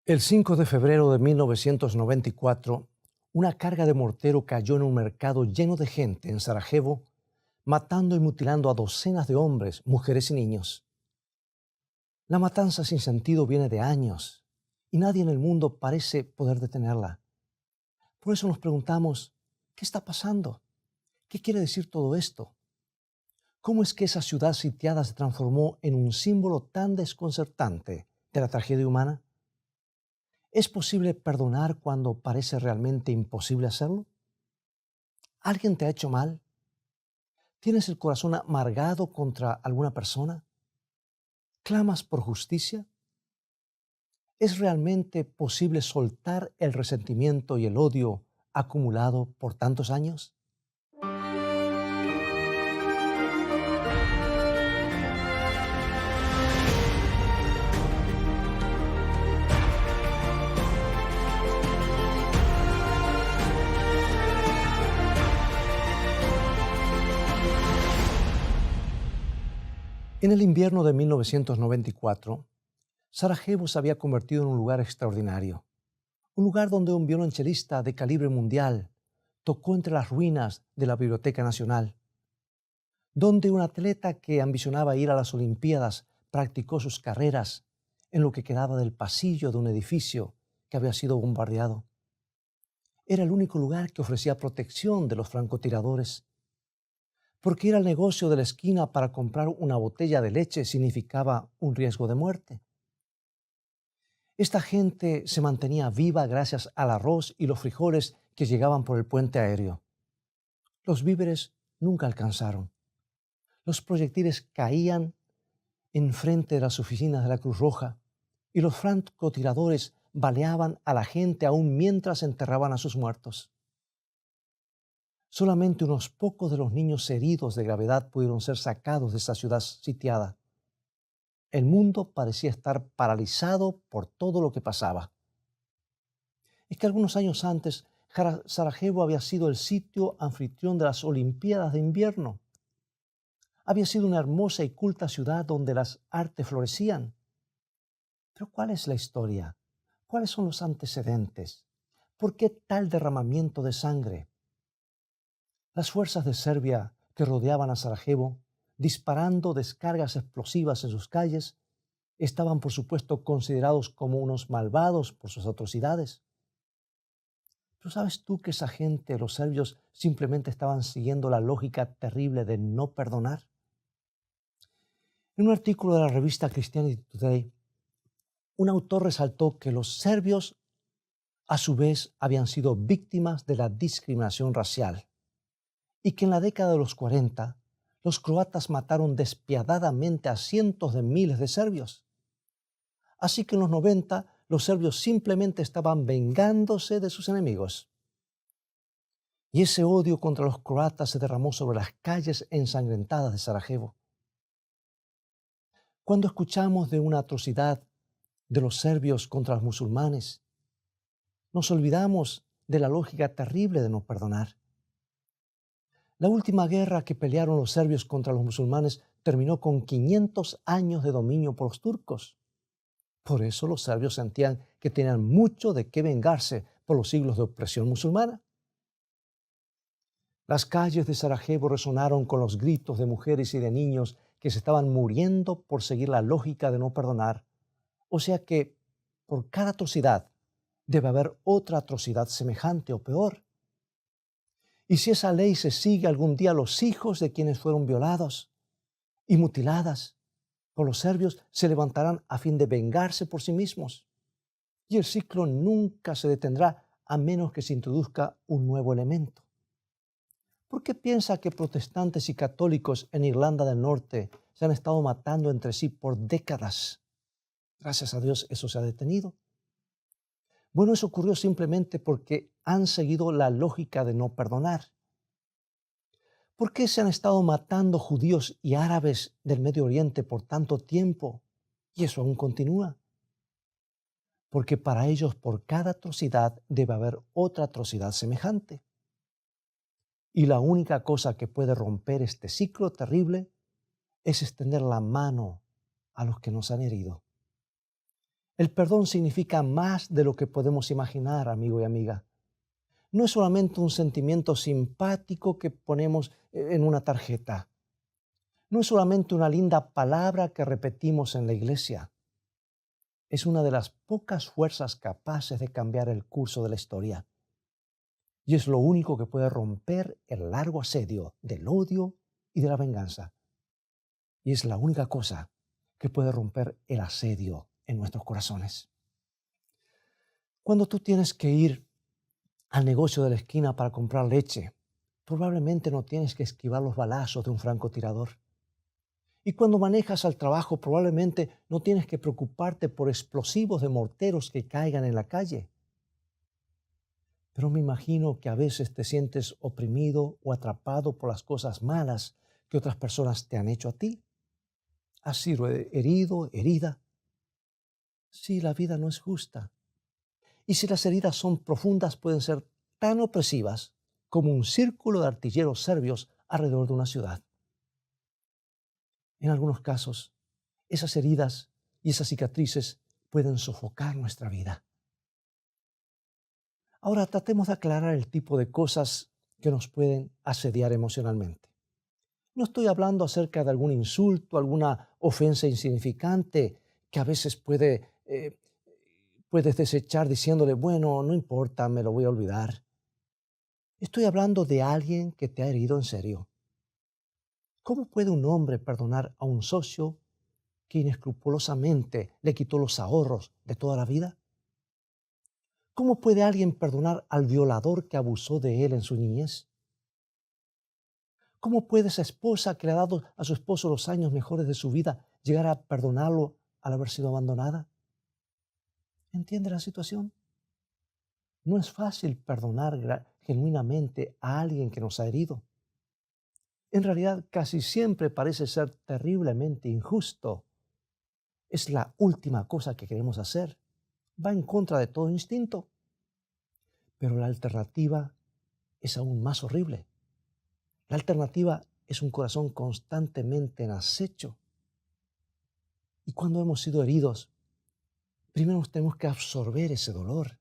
El 5 de febrero de 1994, una carga de mortero cayó en un mercado lleno de gente en Sarajevo, matando y mutilando a docenas de hombres, mujeres y niños. La matanza sin sentido viene de años y nadie en el mundo parece poder detenerla. Por eso nos preguntamos, ¿qué está pasando? ¿Qué quiere decir todo esto? ¿Cómo es que esa ciudad sitiada se transformó en un símbolo tan desconcertante de la tragedia humana? ¿Es posible perdonar cuando parece realmente imposible hacerlo? ¿Alguien te ha hecho mal? ¿Tienes el corazón amargado contra alguna persona? ¿Clamas por justicia? ¿Es realmente posible soltar el resentimiento y el odio acumulado por tantos años? En el invierno de 1994, Sarajevo se había convertido en un lugar extraordinario, un lugar donde un violonchelista de calibre mundial tocó entre las ruinas de la Biblioteca Nacional, donde un atleta que ambicionaba ir a las Olimpiadas practicó sus carreras en lo que quedaba del pasillo de un edificio que había sido bombardeado. Era el único lugar que ofrecía protección de los francotiradores, porque ir al negocio de la esquina para comprar una botella de leche significaba un riesgo de muerte. Esta gente se mantenía viva gracias al arroz y los frijoles que llegaban por el puente aéreo. Los víveres nunca alcanzaron. Los proyectiles caían enfrente de las oficinas de la Cruz Roja y los francotiradores baleaban a la gente aún mientras enterraban a sus muertos. Solamente unos pocos de los niños heridos de gravedad pudieron ser sacados de esa ciudad sitiada. El mundo parecía estar paralizado por todo lo que pasaba. Es que algunos años antes, Sarajevo había sido el sitio anfitrión de las Olimpiadas de invierno. Había sido una hermosa y culta ciudad donde las artes florecían. Pero ¿cuál es la historia? ¿Cuáles son los antecedentes? ¿Por qué tal derramamiento de sangre? Las fuerzas de Serbia que rodeaban a Sarajevo, disparando descargas explosivas en sus calles, estaban por supuesto considerados como unos malvados por sus atrocidades. Pero ¿sabes tú que esa gente, los serbios, simplemente estaban siguiendo la lógica terrible de no perdonar? En un artículo de la revista Christianity Today, un autor resaltó que los serbios a su vez habían sido víctimas de la discriminación racial y que en la década de los 40 los croatas mataron despiadadamente a cientos de miles de serbios. Así que en los 90 los serbios simplemente estaban vengándose de sus enemigos. Y ese odio contra los croatas se derramó sobre las calles ensangrentadas de Sarajevo. Cuando escuchamos de una atrocidad de los serbios contra los musulmanes, nos olvidamos de la lógica terrible de no perdonar. La última guerra que pelearon los serbios contra los musulmanes terminó con 500 años de dominio por los turcos. Por eso los serbios sentían que tenían mucho de qué vengarse por los siglos de opresión musulmana. Las calles de Sarajevo resonaron con los gritos de mujeres y de niños que se estaban muriendo por seguir la lógica de no perdonar. O sea que por cada atrocidad debe haber otra atrocidad semejante o peor. Y si esa ley se sigue algún día, los hijos de quienes fueron violados y mutiladas por los serbios se levantarán a fin de vengarse por sí mismos. Y el ciclo nunca se detendrá a menos que se introduzca un nuevo elemento. ¿Por qué piensa que protestantes y católicos en Irlanda del Norte se han estado matando entre sí por décadas? Gracias a Dios eso se ha detenido. Bueno, eso ocurrió simplemente porque han seguido la lógica de no perdonar. ¿Por qué se han estado matando judíos y árabes del Medio Oriente por tanto tiempo? Y eso aún continúa. Porque para ellos por cada atrocidad debe haber otra atrocidad semejante. Y la única cosa que puede romper este ciclo terrible es extender la mano a los que nos han herido. El perdón significa más de lo que podemos imaginar, amigo y amiga. No es solamente un sentimiento simpático que ponemos en una tarjeta. No es solamente una linda palabra que repetimos en la iglesia. Es una de las pocas fuerzas capaces de cambiar el curso de la historia. Y es lo único que puede romper el largo asedio del odio y de la venganza. Y es la única cosa que puede romper el asedio en nuestros corazones. Cuando tú tienes que ir al negocio de la esquina para comprar leche, probablemente no tienes que esquivar los balazos de un francotirador. Y cuando manejas al trabajo, probablemente no tienes que preocuparte por explosivos de morteros que caigan en la calle. Pero me imagino que a veces te sientes oprimido o atrapado por las cosas malas que otras personas te han hecho a ti. Has sido herido, herida. Sí, la vida no es justa. Y si las heridas son profundas, pueden ser tan opresivas como un círculo de artilleros serbios alrededor de una ciudad. En algunos casos, esas heridas y esas cicatrices pueden sofocar nuestra vida. Ahora tratemos de aclarar el tipo de cosas que nos pueden asediar emocionalmente. No estoy hablando acerca de algún insulto, alguna ofensa insignificante que a veces puedes desechar diciéndole, bueno, no importa, me lo voy a olvidar. Estoy hablando de alguien que te ha herido en serio. ¿Cómo puede un hombre perdonar a un socio que inescrupulosamente le quitó los ahorros de toda la vida? ¿Cómo puede alguien perdonar al violador que abusó de él en su niñez? ¿Cómo puede esa esposa que le ha dado a su esposo los años mejores de su vida llegar a perdonarlo al haber sido abandonada? ¿Entiende la situación? No es fácil perdonar genuinamente a alguien que nos ha herido. En realidad, casi siempre parece ser terriblemente injusto. Es la última cosa que queremos hacer. Va en contra de todo instinto. Pero la alternativa es aún más horrible. La alternativa es un corazón constantemente en acecho. Y cuando hemos sido heridos, primero tenemos que absorber ese dolor.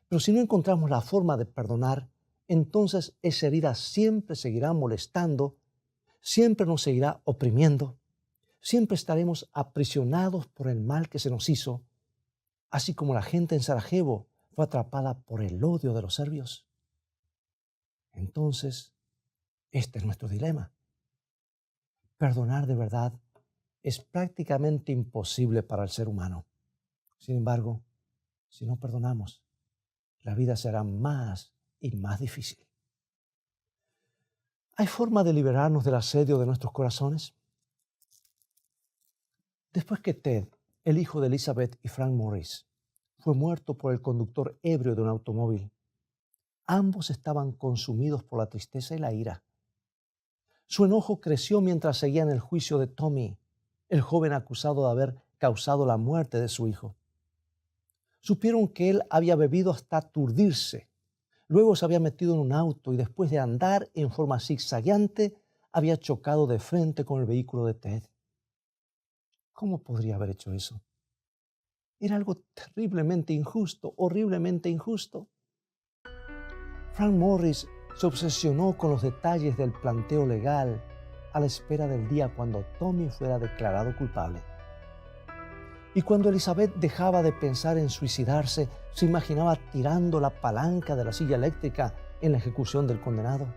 Pero si no encontramos la forma de perdonar, entonces esa herida siempre seguirá molestando, siempre nos seguirá oprimiendo, siempre estaremos aprisionados por el mal que se nos hizo, así como la gente en Sarajevo fue atrapada por el odio de los serbios. Entonces, este es nuestro dilema. Perdonar de verdad es prácticamente imposible para el ser humano. Sin embargo, si no perdonamos, la vida será más y más difícil. ¿Hay forma de liberarnos del asedio de nuestros corazones? Después que Ted, el hijo de Elizabeth y Frank Morris, fue muerto por el conductor ebrio de un automóvil, ambos estaban consumidos por la tristeza y la ira. Su enojo creció mientras seguían el juicio de Tommy, el joven acusado de haber causado la muerte de su hijo. Supieron que él había bebido hasta aturdirse. Luego se había metido en un auto y después de andar en forma zigzagueante, había chocado de frente con el vehículo de Ted. ¿Cómo podría haber hecho eso? Era algo terriblemente injusto, horriblemente injusto. Frank Morris se obsesionó con los detalles del planteo legal a la espera del día cuando Tommy fuera declarado culpable. Y cuando Elizabeth dejaba de pensar en suicidarse, se imaginaba tirando la palanca de la silla eléctrica en la ejecución del condenado.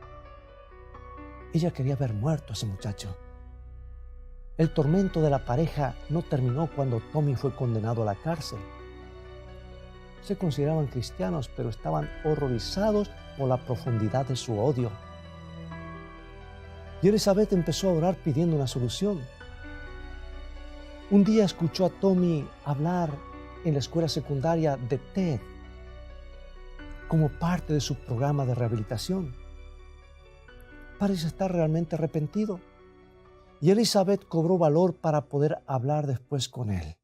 Ella quería ver muerto a ese muchacho. El tormento de la pareja no terminó cuando Tommy fue condenado a la cárcel. Se consideraban cristianos, pero estaban horrorizados por la profundidad de su odio. Y Elizabeth empezó a orar pidiendo una solución. Un día escuchó a Tommy hablar en la escuela secundaria de Ted como parte de su programa de rehabilitación. Parece estar realmente arrepentido. Y Elizabeth cobró valor para poder hablar después con él.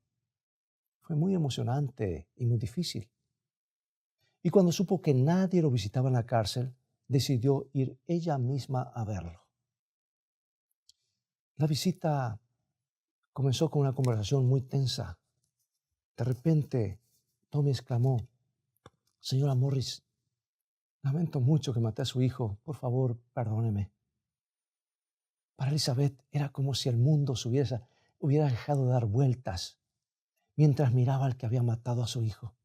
Fue muy emocionante y muy difícil. Y cuando supo que nadie lo visitaba en la cárcel, decidió ir ella misma a verlo. La visita comenzó con una conversación muy tensa. De repente, Tommy exclamó: Señora Morris, lamento mucho que maté a su hijo. Por favor, perdóneme. Para Elizabeth era como si el mundo hubiera dejado de dar vueltas mientras miraba al que había matado a su hijo.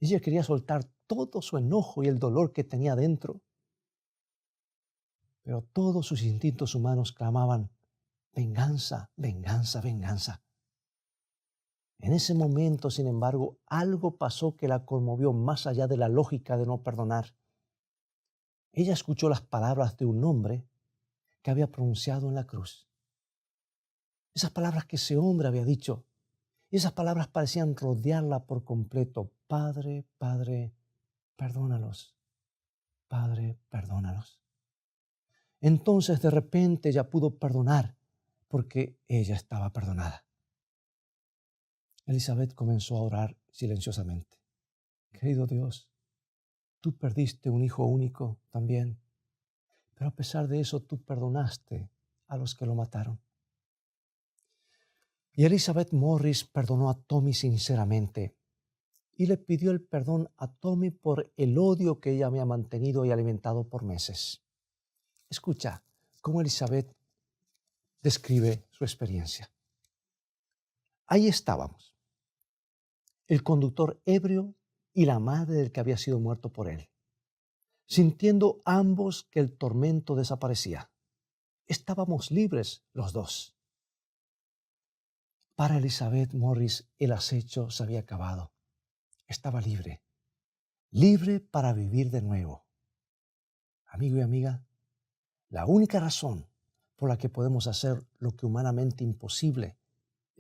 Ella quería soltar todo su enojo y el dolor que tenía dentro, pero todos sus instintos humanos clamaban: venganza, venganza, venganza. En ese momento, sin embargo, algo pasó que la conmovió más allá de la lógica de no perdonar. Ella escuchó las palabras de un hombre que había pronunciado en la cruz. Esas palabras que ese hombre había dicho. Y esas palabras parecían rodearla por completo. Padre, Padre, perdónalos. Padre, perdónalos. Entonces de repente ella pudo perdonar porque ella estaba perdonada. Elizabeth comenzó a orar silenciosamente. Querido Dios, tú perdiste un hijo único también, pero a pesar de eso tú perdonaste a los que lo mataron. Y Elizabeth Morris perdonó a Tommy sinceramente y le pidió el perdón a Tommy por el odio que ella había mantenido y alimentado por meses. Escucha cómo Elizabeth describe su experiencia. Ahí estábamos, el conductor ebrio y la madre del que había sido muerto por él, sintiendo ambos que el tormento desaparecía. Estábamos libres los dos. Para Elizabeth Morris el acecho se había acabado. Estaba libre, libre para vivir de nuevo. Amigo y amiga, la única razón por la que podemos hacer lo que humanamente imposible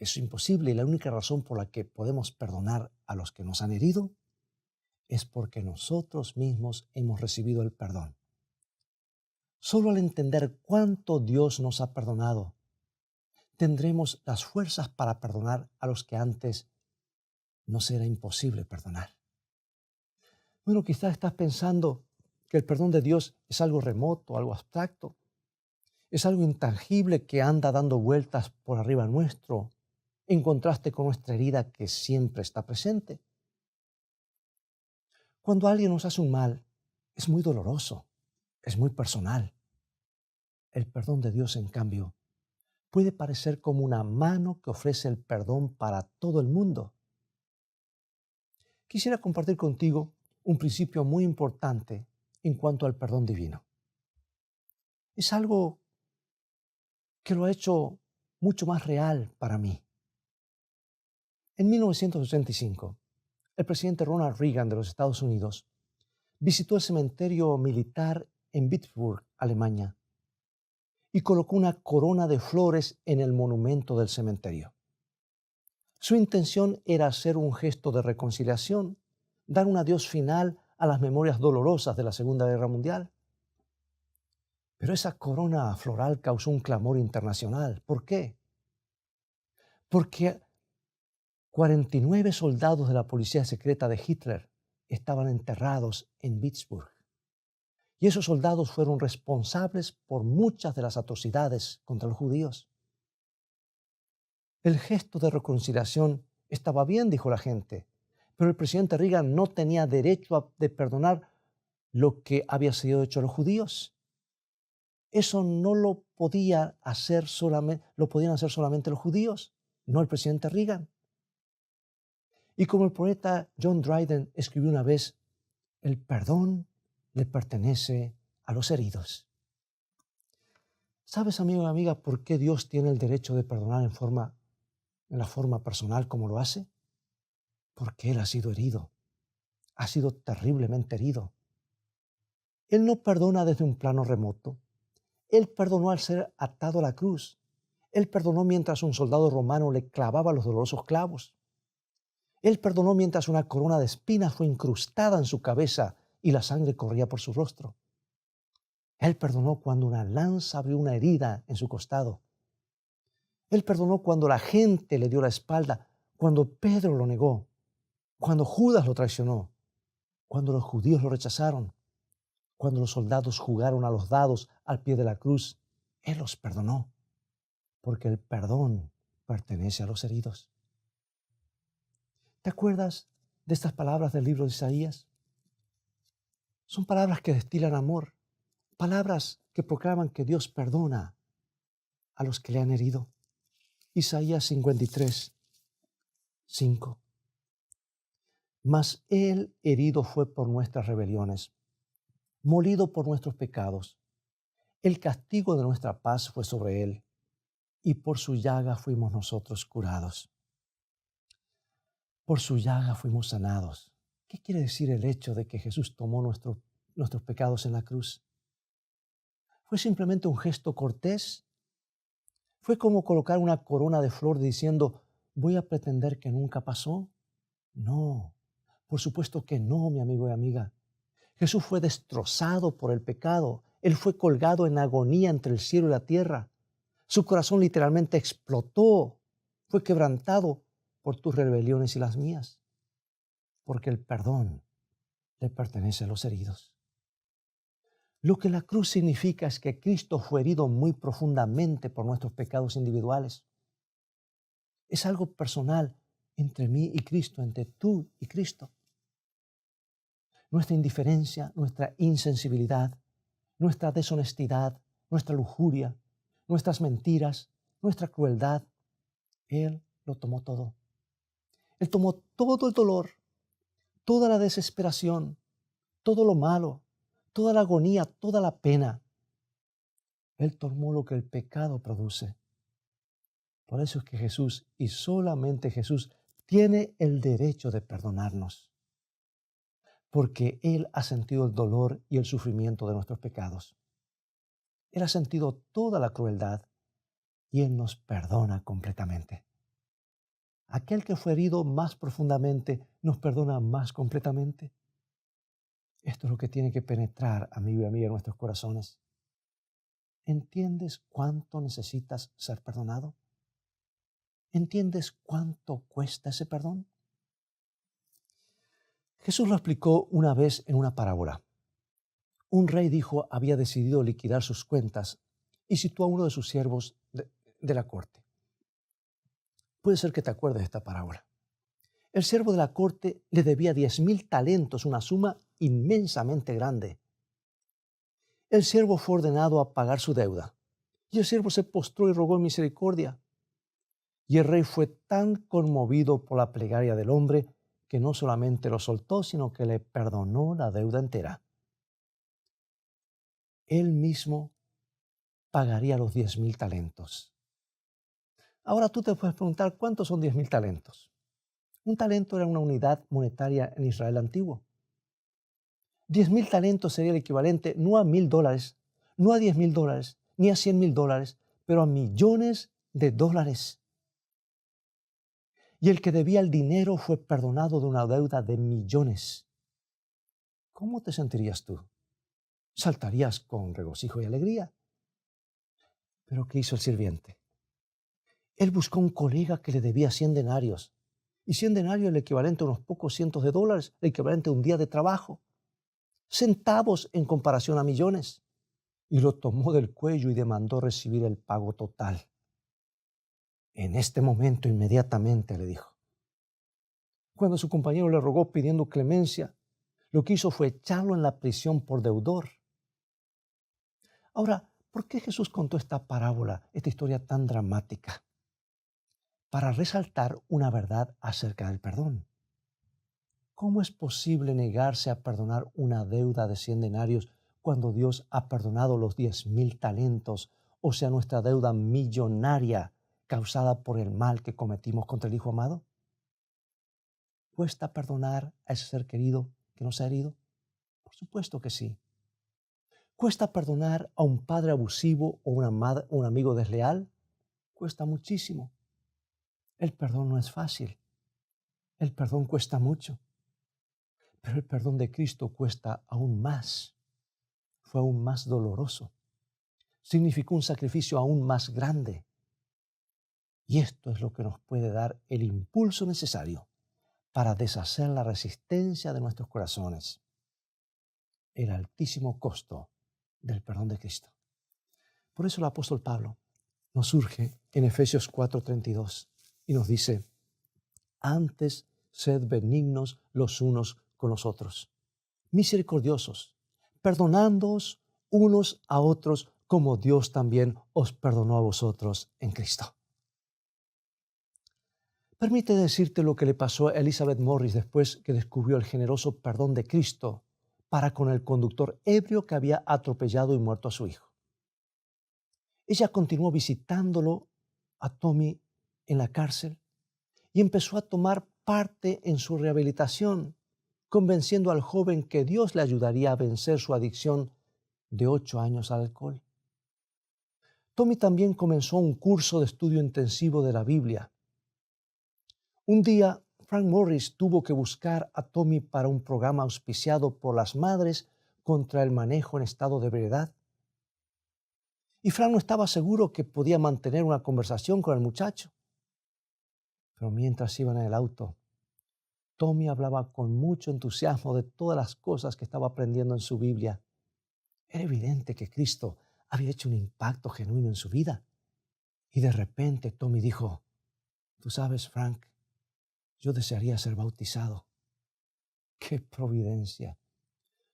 es imposible, y la única razón por la que podemos perdonar a los que nos han herido es porque nosotros mismos hemos recibido el perdón. Solo al entender cuánto Dios nos ha perdonado, tendremos las fuerzas para perdonar a los que antes nos era imposible perdonar. Bueno, quizás estás pensando que el perdón de Dios es algo remoto, algo abstracto, es algo intangible que anda dando vueltas por arriba nuestro, en contraste con nuestra herida que siempre está presente. Cuando alguien nos hace un mal, es muy doloroso, es muy personal. El perdón de Dios, en cambio, puede parecer como una mano que ofrece el perdón para todo el mundo. Quisiera compartir contigo un principio muy importante en cuanto al perdón divino. Es algo que lo ha hecho mucho más real para mí. En 1985, el presidente Ronald Reagan de los Estados Unidos visitó el cementerio militar en Pittsburgh, Alemania, y colocó una corona de flores en el monumento del cementerio. Su intención era hacer un gesto de reconciliación, dar un adiós final a las memorias dolorosas de la Segunda Guerra Mundial. Pero esa corona floral causó un clamor internacional. ¿Por qué? Porque 49 soldados de la policía secreta de Hitler estaban enterrados en Pittsburgh. Y esos soldados fueron responsables por muchas de las atrocidades contra los judíos. El gesto de reconciliación estaba bien, dijo la gente, pero el presidente Reagan no tenía derecho de perdonar lo que había sido hecho a los judíos. Eso no lo podían hacer solamente los judíos, no el presidente Reagan. Y como el poeta John Dryden escribió una vez, el perdón le pertenece a los heridos. ¿Sabes, amigo y amiga, por qué Dios tiene el derecho de perdonar en la forma personal como lo hace? Porque Él ha sido herido, ha sido terriblemente herido. Él no perdona desde un plano remoto. Él perdonó al ser atado a la cruz. Él perdonó mientras un soldado romano le clavaba los dolorosos clavos. Él perdonó mientras una corona de espinas fue incrustada en su cabeza y la sangre corría por su rostro. Él perdonó cuando una lanza abrió una herida en su costado. Él perdonó cuando la gente le dio la espalda, cuando Pedro lo negó, cuando Judas lo traicionó, cuando los judíos lo rechazaron, cuando los soldados jugaron a los dados al pie de la cruz. Él los perdonó, porque el perdón pertenece a los heridos. ¿Te acuerdas de estas palabras del libro de Isaías? Son palabras que destilan amor, palabras que proclaman que Dios perdona a los que le han herido. Isaías 53, 5. Mas Él herido fue por nuestras rebeliones, molido por nuestros pecados. El castigo de nuestra paz fue sobre Él, y por su llaga fuimos nosotros curados. Por su llaga fuimos sanados. ¿Qué quiere decir el hecho de que Jesús tomó nuestros pecados en la cruz? ¿Fue simplemente un gesto cortés? ¿Fue como colocar una corona de flor diciendo, voy a pretender que nunca pasó? No, por supuesto que no, mi amigo y amiga. Jesús fue destrozado por el pecado. Él fue colgado en agonía entre el cielo y la tierra. Su corazón literalmente explotó. Fue quebrantado por tus rebeliones y las mías. Porque el perdón le pertenece a los heridos. Lo que la cruz significa es que Cristo fue herido muy profundamente por nuestros pecados individuales. Es algo personal entre mí y Cristo, entre tú y Cristo. Nuestra indiferencia, nuestra insensibilidad, nuestra deshonestidad, nuestra lujuria, nuestras mentiras, nuestra crueldad, Él lo tomó todo. Él tomó todo el dolor, toda la desesperación, todo lo malo, toda la agonía, toda la pena. Él tomó lo que el pecado produce. Por eso es que Jesús, y solamente Jesús, tiene el derecho de perdonarnos. Porque Él ha sentido el dolor y el sufrimiento de nuestros pecados. Él ha sentido toda la crueldad y Él nos perdona completamente. Aquel que fue herido más profundamente nos perdona más completamente. Esto es lo que tiene que penetrar, amigo y amiga, en nuestros corazones. ¿Entiendes cuánto necesitas ser perdonado? ¿Entiendes cuánto cuesta ese perdón? Jesús lo explicó una vez en una parábola. Un rey había decidido liquidar sus cuentas y citó a uno de sus siervos de la corte. Puede ser que te acuerdes de esta parábola. El siervo de la corte le debía 10,000 talentos, una suma inmensamente grande. El siervo fue ordenado a pagar su deuda y el siervo se postró y rogó misericordia. Y el rey fue tan conmovido por la plegaria del hombre que no solamente lo soltó, sino que le perdonó la deuda entera. Él mismo pagaría los 10,000 talentos. Ahora tú te puedes preguntar, ¿cuántos son 10,000 talentos? Un talento era una unidad monetaria en Israel antiguo. 10,000 talentos sería el equivalente no a $1,000, no a $10,000, ni a $100,000, pero a millones de dólares. Y el que debía el dinero fue perdonado de una deuda de millones. ¿Cómo te sentirías tú? Saltarías con regocijo y alegría. Pero ¿qué hizo el sirviente? Él buscó un colega que le debía 100 denarios. Y 100 denarios es el equivalente a unos pocos cientos de dólares, el equivalente a un día de trabajo. Centavos en comparación a millones. Y lo tomó del cuello y demandó recibir el pago total. En este momento, inmediatamente, le dijo. Cuando su compañero le rogó pidiendo clemencia, lo que hizo fue echarlo en la prisión por deudor. Ahora, ¿por qué Jesús contó esta parábola, esta historia tan dramática? Para resaltar una verdad acerca del perdón. ¿Cómo es posible negarse a perdonar una deuda de 100 denarios cuando Dios ha perdonado los 10,000 talentos, o sea, nuestra deuda millonaria causada por el mal que cometimos contra el Hijo amado? ¿Cuesta perdonar a ese ser querido que nos ha herido? Por supuesto que sí. ¿Cuesta perdonar a un padre abusivo o un amigo desleal? Cuesta muchísimo. El perdón no es fácil. El perdón cuesta mucho. Pero el perdón de Cristo cuesta aún más. Fue aún más doloroso. Significó un sacrificio aún más grande. Y esto es lo que nos puede dar el impulso necesario para deshacer la resistencia de nuestros corazones. El altísimo costo del perdón de Cristo. Por eso el apóstol Pablo nos surge en Efesios 4:32 y nos dice: antes sed benignos los unos con los otros, misericordiosos, perdonándoos unos a otros como Dios también os perdonó a vosotros en Cristo. Permite decirte lo que le pasó a Elizabeth Morris después que descubrió el generoso perdón de Cristo para con el conductor ebrio que había atropellado y muerto a su hijo. Ella continuó visitándolo a Tommy en la cárcel y empezó a tomar parte en su rehabilitación, convenciendo al joven que Dios le ayudaría a vencer su adicción de 8 años al alcohol. Tommy también comenzó un curso de estudio intensivo de la Biblia. Un día, Frank Morris tuvo que buscar a Tommy para un programa auspiciado por las madres contra el manejo en estado de ebriedad. Y Frank no estaba seguro que podía mantener una conversación con el muchacho. Pero mientras iban en el auto, Tommy hablaba con mucho entusiasmo de todas las cosas que estaba aprendiendo en su Biblia. Era evidente que Cristo había hecho un impacto genuino en su vida. Y de repente Tommy dijo, tú sabes, Frank, yo desearía ser bautizado. ¡Qué providencia!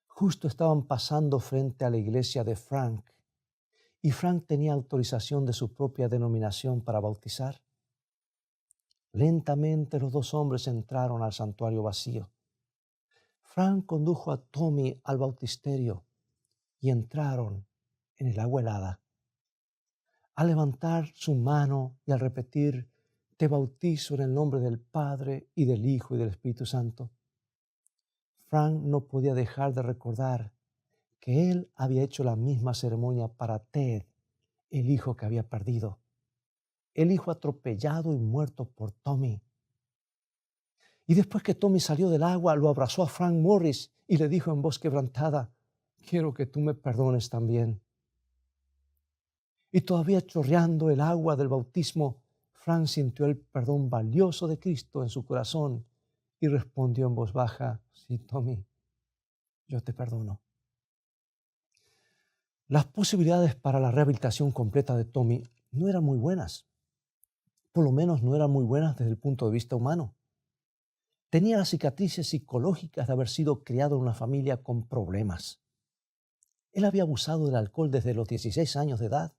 Justo estaban pasando frente a la iglesia de Frank y Frank tenía autorización de su propia denominación para bautizar. Lentamente los dos hombres entraron al santuario vacío. Frank condujo a Tommy al bautisterio y entraron en el agua helada. Al levantar su mano y al repetir, te bautizo en el nombre del Padre y del Hijo y del Espíritu Santo, Frank no podía dejar de recordar que él había hecho la misma ceremonia para Ted, el hijo que había perdido, el hijo atropellado y muerto por Tommy. Y después que Tommy salió del agua, lo abrazó a Frank Morris y le dijo en voz quebrantada, quiero que tú me perdones también. Y todavía chorreando el agua del bautismo, Frank sintió el perdón valioso de Cristo en su corazón y respondió en voz baja, sí, Tommy, yo te perdono. Las posibilidades para la rehabilitación completa de Tommy no eran muy buenas. Por lo menos no eran muy buenas desde el punto de vista humano. Tenía las cicatrices psicológicas de haber sido criado en una familia con problemas. Él había abusado del alcohol desde los 16 años de edad.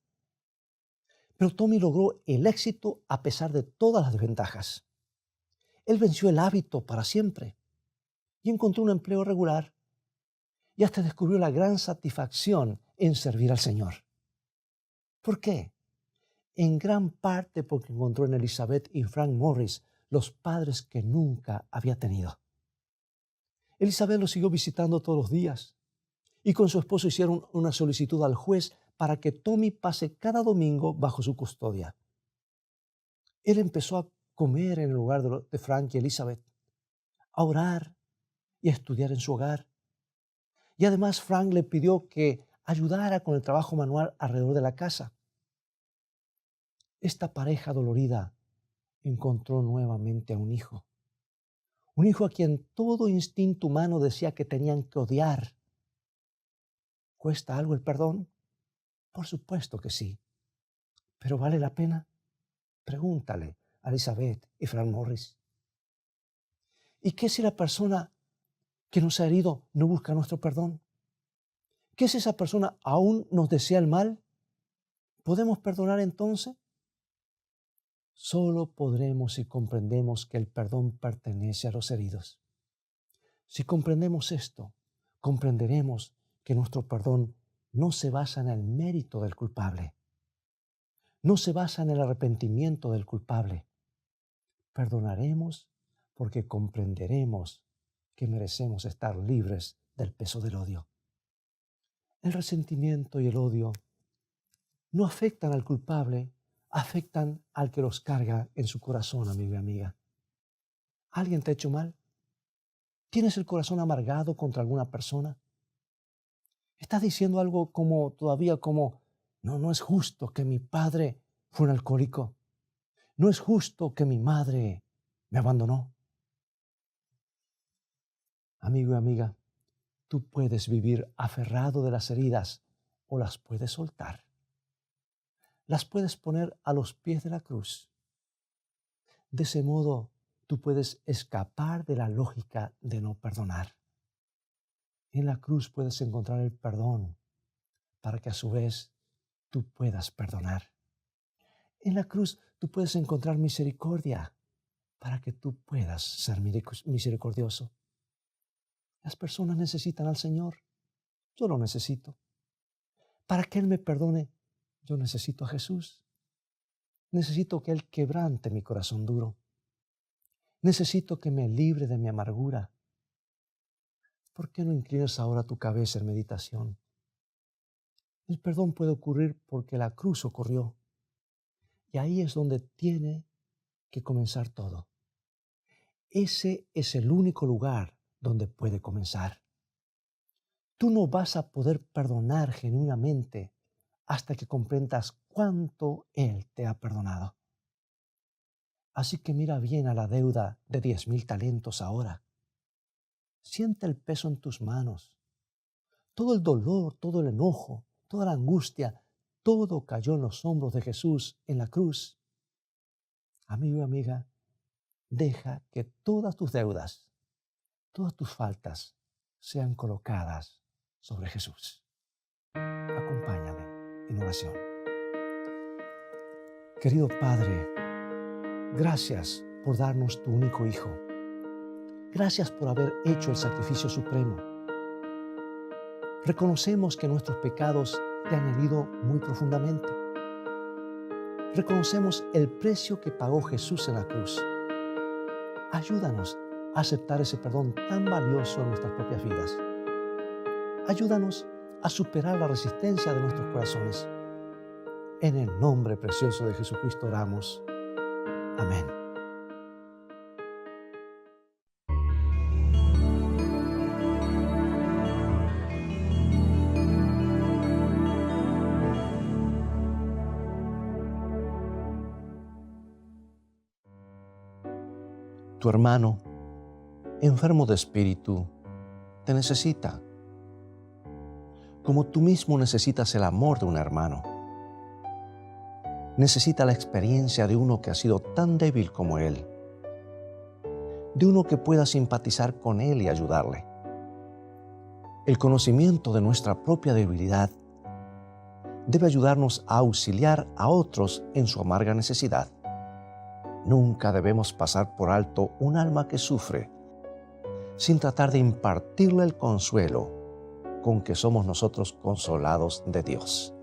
Pero Tommy logró el éxito a pesar de todas las desventajas. Él venció el hábito para siempre y encontró un empleo regular y hasta descubrió la gran satisfacción en servir al Señor. ¿Por qué? En gran parte porque encontró en Elizabeth y Frank Morris los padres que nunca había tenido. Elizabeth lo siguió visitando todos los días y con su esposo hicieron una solicitud al juez para que Tommy pase cada domingo bajo su custodia. Él empezó a comer en el lugar de Frank y Elizabeth, a orar y a estudiar en su hogar. Y además Frank le pidió que ayudara con el trabajo manual alrededor de la casa. Esta pareja dolorida encontró nuevamente a un hijo a quien todo instinto humano decía que tenían que odiar. ¿Cuesta algo el perdón? Por supuesto que sí. ¿Pero vale la pena? Pregúntale a Elizabeth y Frank Morris. ¿Y qué si la persona que nos ha herido no busca nuestro perdón? ¿Qué si esa persona aún nos desea el mal? ¿Podemos perdonar entonces? Solo podremos si comprendemos que el perdón pertenece a los heridos. Si comprendemos esto, comprenderemos que nuestro perdón no se basa en el mérito del culpable. No se basa en el arrepentimiento del culpable. Perdonaremos porque comprenderemos que merecemos estar libres del peso del odio. El resentimiento y el odio no afectan al culpable, afectan al que los carga en su corazón, amigo y amiga. ¿Alguien te ha hecho mal? ¿Tienes el corazón amargado contra alguna persona? ¿Estás diciendo algo como, no es justo que mi padre fue un alcohólico? No es justo que mi madre me abandonó. Amigo y amiga, tú puedes vivir aferrado de las heridas o las puedes soltar. Las puedes poner a los pies de la cruz. De ese modo tú puedes escapar de la lógica de no perdonar. En la cruz puedes encontrar el perdón para que a su vez tú puedas perdonar. En la cruz tú puedes encontrar misericordia para que tú puedas ser misericordioso. Las personas necesitan al Señor. Yo lo necesito. Para que Él me perdone, yo necesito a Jesús. Necesito que Él quebrante mi corazón duro. Necesito que me libre de mi amargura. ¿Por qué no inclinas ahora tu cabeza en meditación? El perdón puede ocurrir porque la cruz ocurrió. Y ahí es donde tiene que comenzar todo. Ese es el único lugar donde puede comenzar. Tú no vas a poder perdonar genuinamente hasta que comprendas cuánto Él te ha perdonado. Así que mira bien a la deuda de 10,000 talentos ahora. Siente el peso en tus manos. Todo el dolor, todo el enojo, toda la angustia, todo cayó en los hombros de Jesús en la cruz. Amigo y amiga, deja que todas tus deudas, todas tus faltas sean colocadas sobre Jesús. Acompáñame en oración. Querido Padre, gracias por darnos tu único Hijo. Gracias por haber hecho el sacrificio supremo. Reconocemos que nuestros pecados te han herido muy profundamente. Reconocemos el precio que pagó Jesús en la cruz. Ayúdanos a aceptar ese perdón tan valioso en nuestras propias vidas. Ayúdanos a superar la resistencia de nuestros corazones. En el nombre precioso de Jesucristo oramos. Amén. Tu hermano, enfermo de espíritu, te necesita, como tú mismo necesitas el amor de un hermano. Necesita la experiencia de uno que ha sido tan débil como él, de uno que pueda simpatizar con él y ayudarle. El conocimiento de nuestra propia debilidad debe ayudarnos a auxiliar a otros en su amarga necesidad. Nunca debemos pasar por alto un alma que sufre sin tratar de impartirle el consuelo con que somos nosotros consolados de Dios.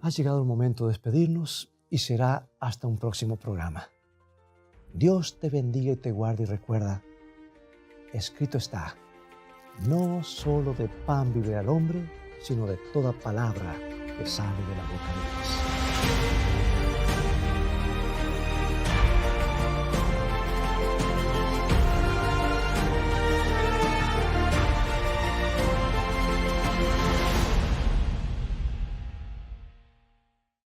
Ha llegado el momento de despedirnos y será hasta un próximo programa. Dios te bendiga y te guarde y recuerda, escrito está, no solo de pan vivirá el hombre, sino de toda palabra que sale de la boca de Dios.